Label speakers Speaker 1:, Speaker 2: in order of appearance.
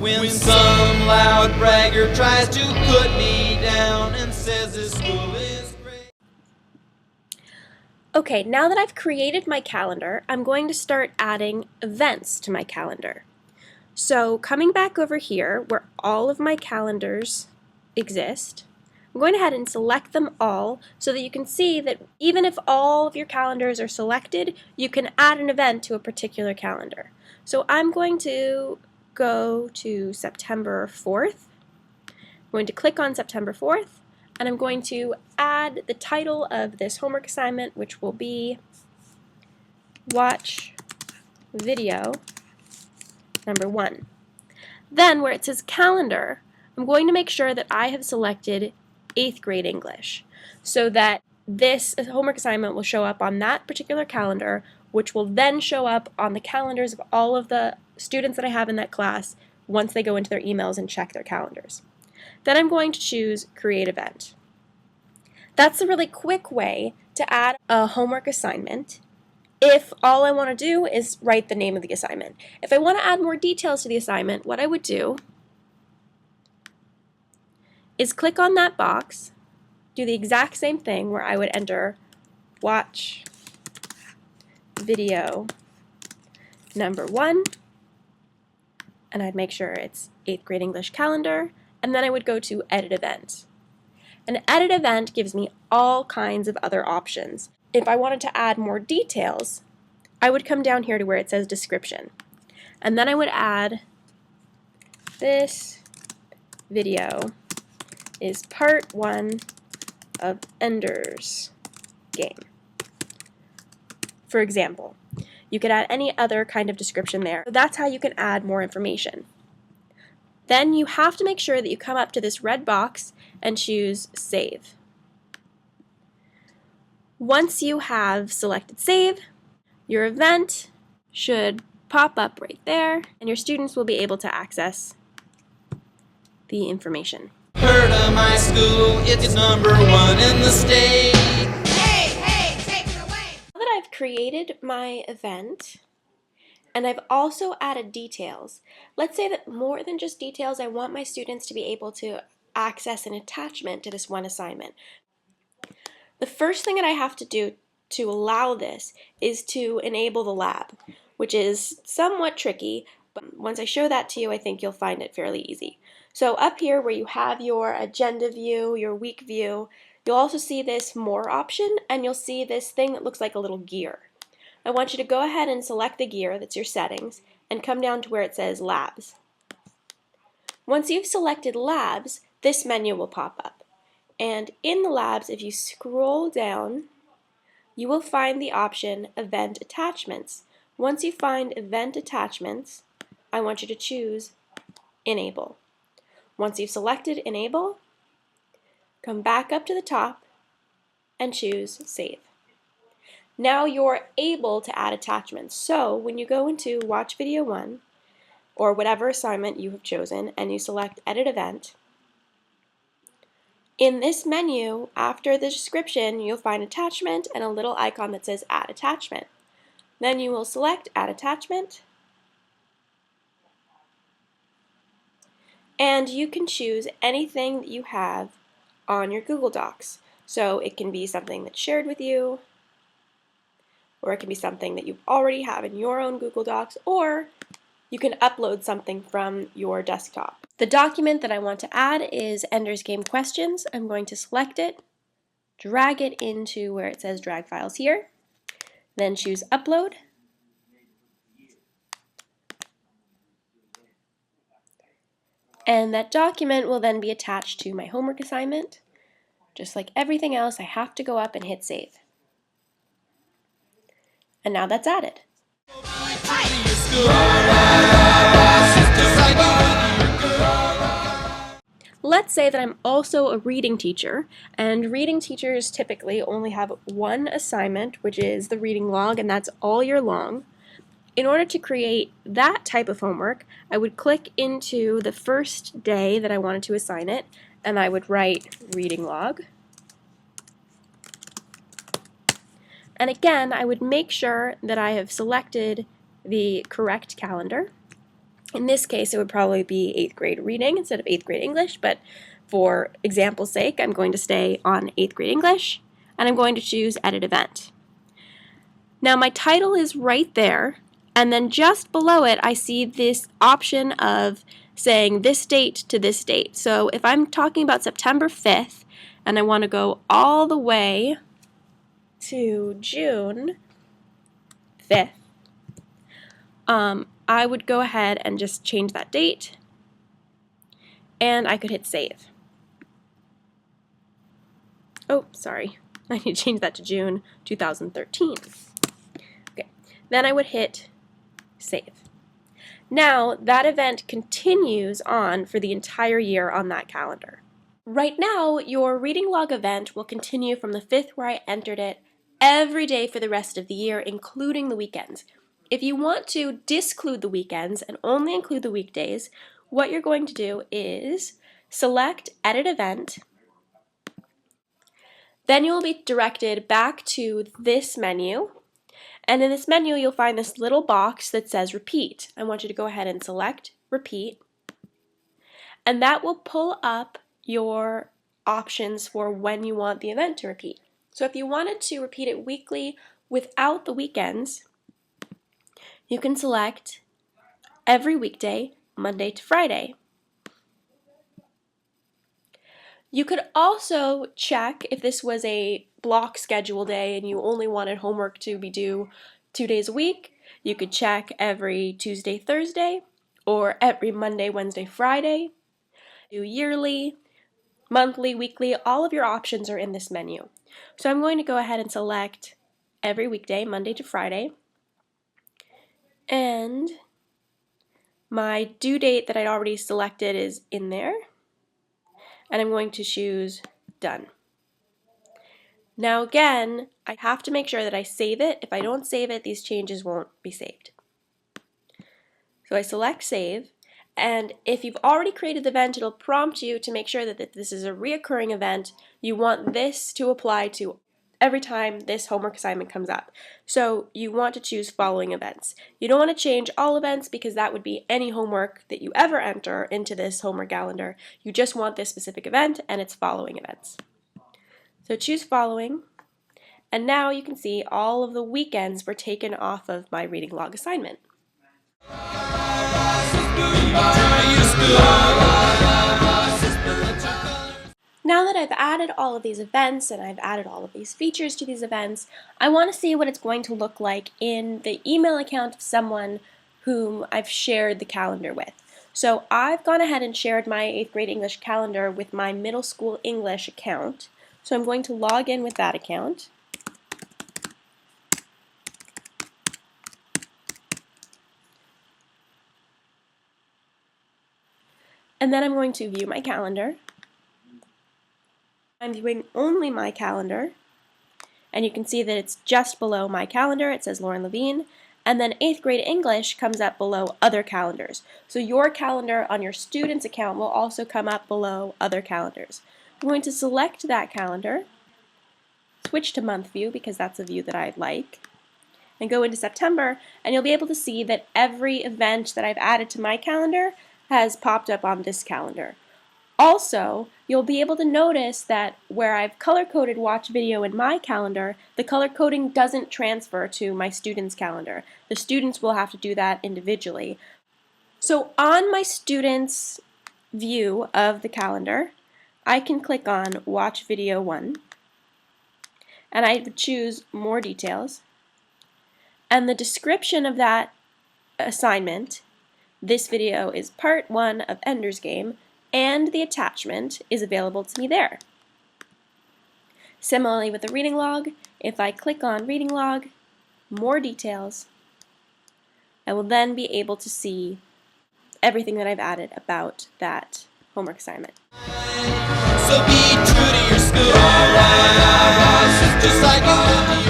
Speaker 1: When some loud bragger tries to put me down and says this school is great.
Speaker 2: Okay, now that I've created my calendar, I'm going to start adding events to my calendar. So coming back over here where all of my calendars exist, I'm going ahead and select them all so that you can see that even if all of your calendars are selected, you can add an event to a particular calendar. So I'm going to go to September 4th. I'm going to click on September 4th, and I'm going to add the title of this homework assignment, which will be Watch Video number 1. Then where it says calendar, I'm going to make sure that I have selected 8th grade English so that this homework assignment will show up on that particular calendar, which will then show up on the calendars of all of the students that I have in that class once they go into their emails and check their calendars. Then I'm going to choose Create Event. That's a really quick way to add a homework assignment if all I want to do is write the name of the assignment. If I want to add more details to the assignment, what I would do is click on that box, do the exact same thing where I would enter Watch Video number 1, and I'd make sure it's 8th grade English calendar, and then I would go to Edit Event. An Edit Event gives me all kinds of other options. If I wanted to add more details, I would come down here to where it says Description, and then I would add this video is part 1 of Ender's Game. For example, you could add any other kind of description there. So that's how you can add more information. Then you have to make sure that you come up to this red box and choose Save. Once you have selected Save, your event should pop up right there, and your students will be able to access the information.
Speaker 1: Heard of my school, it's number 1 in the state.
Speaker 3: Hey, take it away!
Speaker 2: Now that I've created my event, and I've also added details, let's say that more than just details, I want my students to be able to access an attachment to this one assignment. The first thing that I have to do to allow this is to enable the lab, which is somewhat tricky, but once I show that to you, I think you'll find it fairly easy. So up here where you have your agenda view, your week view, you'll also see this More option, and you'll see this thing that looks like a little gear. I want you to go ahead and select the gear, that's your settings, and come down to where it says Labs. Once you've selected Labs, this menu will pop up. And in the labs, if you scroll down, you will find the option Event Attachments. Once you find Event Attachments, I want you to choose Enable. Once you've selected Enable, come back up to the top and choose Save. Now you're able to add attachments. So when you go into Watch Video 1, or whatever assignment you have chosen, and you select Edit Event, in this menu, after the description, you'll find Attachment and a little icon that says Add Attachment. Then you will select Add Attachment, and you can choose anything that you have on your Google Docs. So it can be something that's shared with you, or it can be something that you already have in your own Google Docs, or you can upload something from your desktop. The document that I want to add is Ender's Game Questions. I'm going to select it, drag it into where it says Drag Files here, then choose Upload, and that document will then be attached to my homework assignment. Just like everything else, I have to go up and hit Save. And now that's added. Let's say that I'm also a reading teacher, and reading teachers typically only have one assignment, which is the reading log, and that's all year long. In order to create that type of homework, I would click into the first day that I wanted to assign it, and I would write reading log. And again, I would make sure that I have selected the correct calendar. In this case, it would probably be 8th grade reading instead of 8th grade English, but for example's sake, I'm going to stay on 8th grade English, and I'm going to choose Edit Event. Now my title is right there, and then just below it, I see this option of saying this date to this date. So if I'm talking about September 5th, and I want to go all the way to June 5th, I would go ahead and just change that date, and I could hit save. Oh, sorry, I need to change that to June 2013. Okay, then I would hit save. Now that event continues on for the entire year on that calendar. Right now, your reading log event will continue from the 5th where I entered it every day for the rest of the year, including the weekends. If you want to disclude the weekends and only include the weekdays, what you're going to do is select Edit Event. Then you'll be directed back to this menu, and in this menu you'll find this little box that says Repeat. I want you to go ahead and select Repeat, and that will pull up your options for when you want the event to repeat. So if you wanted to repeat it weekly without the weekends, you can select every weekday, Monday to Friday. You could also check if this was a block schedule day and you only wanted homework to be due 2 days a week. You could check every Tuesday, Thursday, or every Monday, Wednesday, Friday. Do yearly, monthly, weekly, all of your options are in this menu. So I'm going to go ahead and select every weekday, Monday to Friday. And my due date that I'd already selected is in there. And I'm going to choose Done. Now again, I have to make sure that I save it. If I don't save it, these changes won't be saved. So I select Save, and if you've already created the event, it'll prompt you to make sure that this is a reoccurring event. You want this to apply to every time this homework assignment comes up. So you want to choose Following Events. You don't want to change all events because that would be any homework that you ever enter into this homework calendar. You just want this specific event and its Following Events. So choose Following, and now you can see all of the weekends were taken off of my reading log assignment. Now that I've added all of these events and I've added all of these features to these events, I want to see what it's going to look like in the email account of someone whom I've shared the calendar with. So I've gone ahead and shared my 8th grade English calendar with my middle school English account. So I'm going to log in with that account. And then I'm going to view my calendar. I'm viewing only my calendar, and you can see that it's just below my calendar. It says Lauren Levine, and then 8th grade English comes up below Other Calendars. So your calendar on your student's account will also come up below Other Calendars. I'm going to select that calendar, switch to month view because that's a view that I like, and go into September, and you'll be able to see that every event that I've added to my calendar has popped up on this calendar. Also, you'll be able to notice that where I've color-coded watch video in my calendar, the color coding doesn't transfer to my students' calendar. The students will have to do that individually. So on my students' view of the calendar, I can click on Watch Video 1, and I would choose More Details. And the description of that assignment, this video is part 1 of Ender's Game, and the attachment is available to me there. Similarly with the reading log, if I click on Reading Log, More Details, I will then be able to see everything that I've added about that homework assignment.
Speaker 1: So be true to your school, just like you would to your